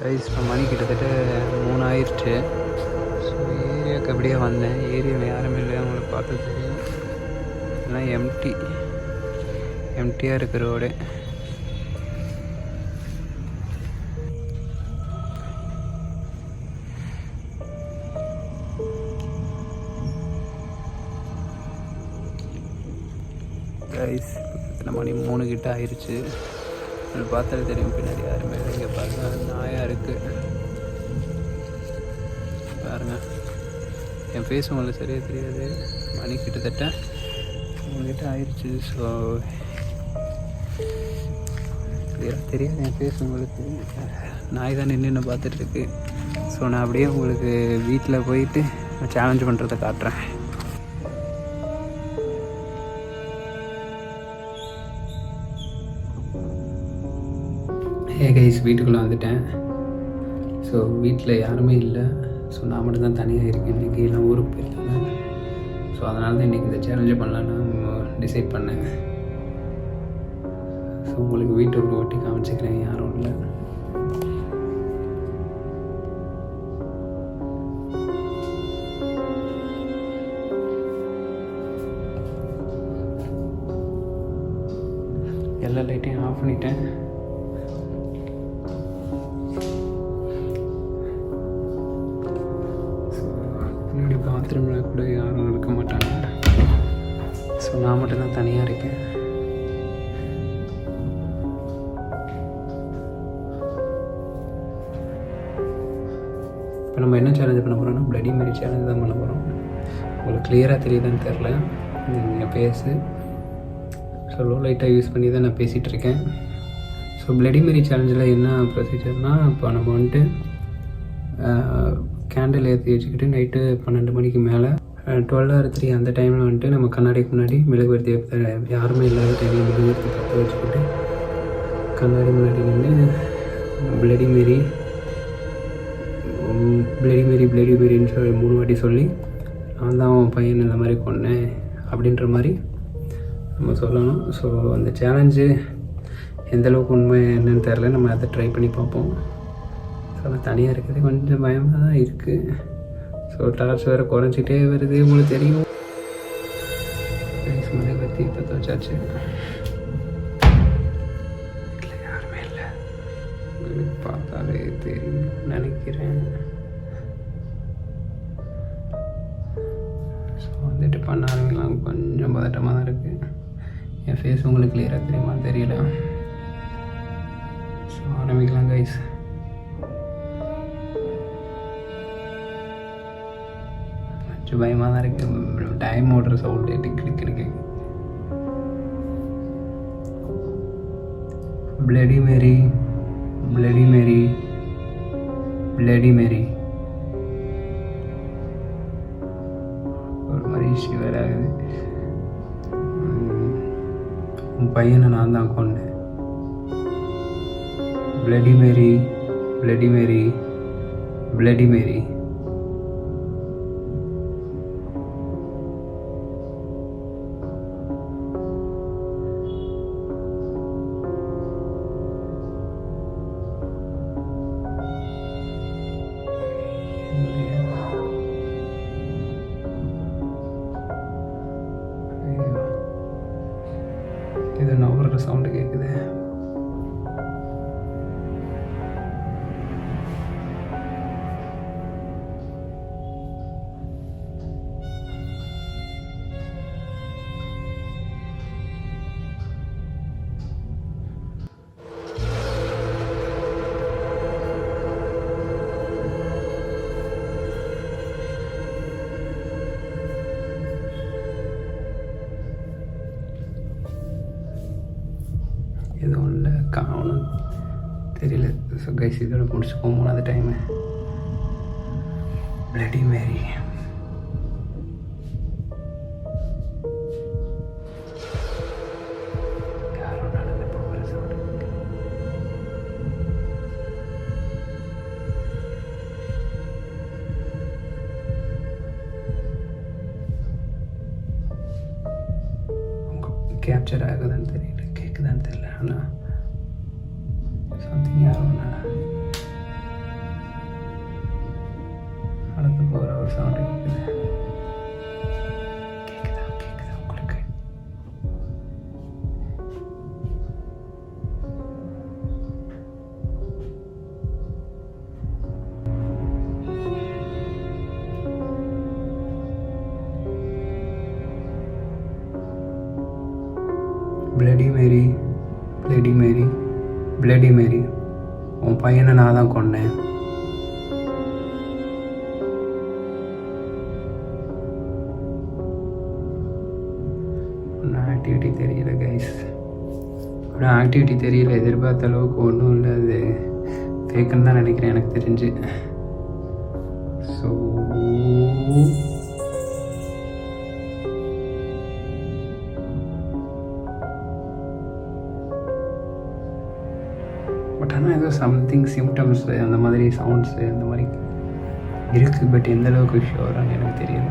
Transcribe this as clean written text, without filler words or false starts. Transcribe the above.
Guys இப்போ மணி கிட்டத்தட்ட 3 ஆயிடுச்சு. ஸோ ஏரியாவுக்கு அப்படியே வந்தேன். ஏரியாவில் யாருமே இல்லை, அவங்களுக்கு பார்த்து தெரியும். எல்லாம் எம்டியாக இருக்கிற ரோடு. கைஸ் இத்தனை மணி 3 கிட்ட ஆயிடுச்சு. அது பார்த்தாலே தெரியும் பின்னாடி யாருமே இங்கே பாருங்க, நாயாக இருக்குது பாருங்க. என் ஃபேஸ் உங்களுக்கு சரியாக தெரியாது. மணி கிட்டத்தட்ட 3 கிட்ட ஆயிடுச்சு. ஸோ கிளியராக தெரியாது என் ஃபேஸ் உங்களுக்கு. நாய் தான் நின்று பார்த்துட்ருக்கு. ஸோ நான் அப்படியே உங்களுக்கு வீட்டில் போயிட்டு சேலஞ்ச் பண்ணுறதை காட்டுறேன். கைஸ் வீட்டுக்குள்ளே வந்துட்டேன். ஸோ வீட்டில் யாருமே இல்லை. ஸோ நான் மட்டும் தான் தனியாக இருக்கேன். இன்றைக்கி எல்லாம் ஊருக்கு போயிருக்காங்க. ஸோ அதனால தான் இன்றைக்கி இந்த சேலஞ்சை பண்ணலான்னு டிசைட் பண்ணேன். ஸோ உங்களுக்கு வீட்டுக்குள்ளே ஒட்டி காமிச்சிக்கிறேன், யாரும் இல்லை. எல்லா லைட்டையும் ஆஃப் பண்ணிட்டேன். பாத்ரூமில் கூட யாரும் இருக்க மாட்டாங்க. ஸோ நான் மட்டும்தான் தனியாக இருக்கேன். இப்போ நம்ம என்ன சேலஞ்ச் பண்ண போகிறோம்னா பிளடி மேரி சேலஞ்ச் தான் பண்ண போகிறோம். உங்களுக்கு கிளியராக தெரியுதுன்னு தெரில நீங்கள் பேசு. ஸோ லோ லைட்டாக யூஸ் பண்ணி தான் நான் பேசிகிட்டு இருக்கேன். ஸோ பிளடி மேரி சேலஞ்சில் என்ன ப்ரொசீஜர்னால், இப்போ நம்ம வந்துட்டு கேண்டில் ஏற்றி வச்சுக்கிட்டு நைட்டு 12 மணிக்கு மேலே 12 or 3 அந்த டைமில் வந்துட்டு நம்ம கண்ணாடிக்கு முன்னாடி மெழுகுவர்த்தி யாருமே இல்லாத டைமில் மெழுகுவர்த்தி பற்ற வச்சுக்கிட்டு கண்ணாடி முன்னாடி நின்று பிளடி மேரி மேரின்னு சொல்லி 3 வாட்டி சொல்லி நான் தான் அவன் பையன் இந்த மாதிரி கொன்னேன் அப்படின்ற மாதிரி நம்ம சொல்லணும். ஸோ அந்த சேலஞ்சு எந்தளவுக்கு உண்மை என்னன்னு தெரில. நம்ம அதை ட்ரை பண்ணி பார்ப்போம். ஸோ நான் தனியாக இருக்கிறது கொஞ்சம் பயமாக தான் இருக்குது. ஸோ டார்ச் வேறு குறைஞ்சிட்டே வருது, உங்களுக்கு தெரியும். மெழுகுவர்த்தி பற்ற வச்சாச்சு. வீட்டில் யாருமே இல்லை, உங்களுக்கு பார்த்தாலே தெரியும் நினைக்கிறேன். ஸோ வந்துட்டு பண்ண ஆரம்பிக்கலாம். கொஞ்சம் பதட்டமாக தான் இருக்குது. என் ஃபேஸ் உங்களுக்கு கிளியராக தெரியுமா தெரியல. ஸோ ஆரம்பிக்கலாம் கைஸ். கொஞ்சம் பயமாக தான் இருக்குது. டைம் ஓடுற சவுண்டு டிக் இருக்கு. Bloody Mary bloody Mary bloody Mary. ஒரு மாதிரி ஷிவர் ஆகுது. உன் பையனை நான் தான் கொன்னேன். Bloody Mary bloody Mary bloody Mary. இது நவர சவுண்டு கேட்குது. எதுவும் இல்லை, காணும் தெரியல. ஸோ கைஸ் இதோட முடிச்சுப்போம். 3வது டைமு பிளடி மேரி. யாரும் நடந்து போகிற சவுண்டு. கேப்சர் ஆகுதுன்னு தெரியல, கேட்குதான்னு தெரியல. ஆனால் சம்திங் யாரும் ஒரு சவுண்டு கேட்குது. கேட்குதா உங்களுக்கு? Bloody Mary, bloody Mary, bloody Mary, உன் பையனை நான் தான் கொன்னேன். ஒன்றும் ஆக்டிவிட்டி தெரியல கைஸ், ஒன்றும் ஆக்டிவிட்டி தெரியல. எதிர்பார்த்த அளவுக்கு ஒன்றும் இல்லை. அது ஃபேக்குன்னு தான் நினைக்கிறேன் எனக்கு தெரிஞ்சு. ஸோ பட் ஆனால் ஏதோ சம்திங் சிம்டம்ஸு அந்த மாதிரி சவுண்ட்ஸு அந்த மாதிரி இருக்குது. பட் எந்த அளவுக்கு ஷுவரானு எனக்கு தெரியல.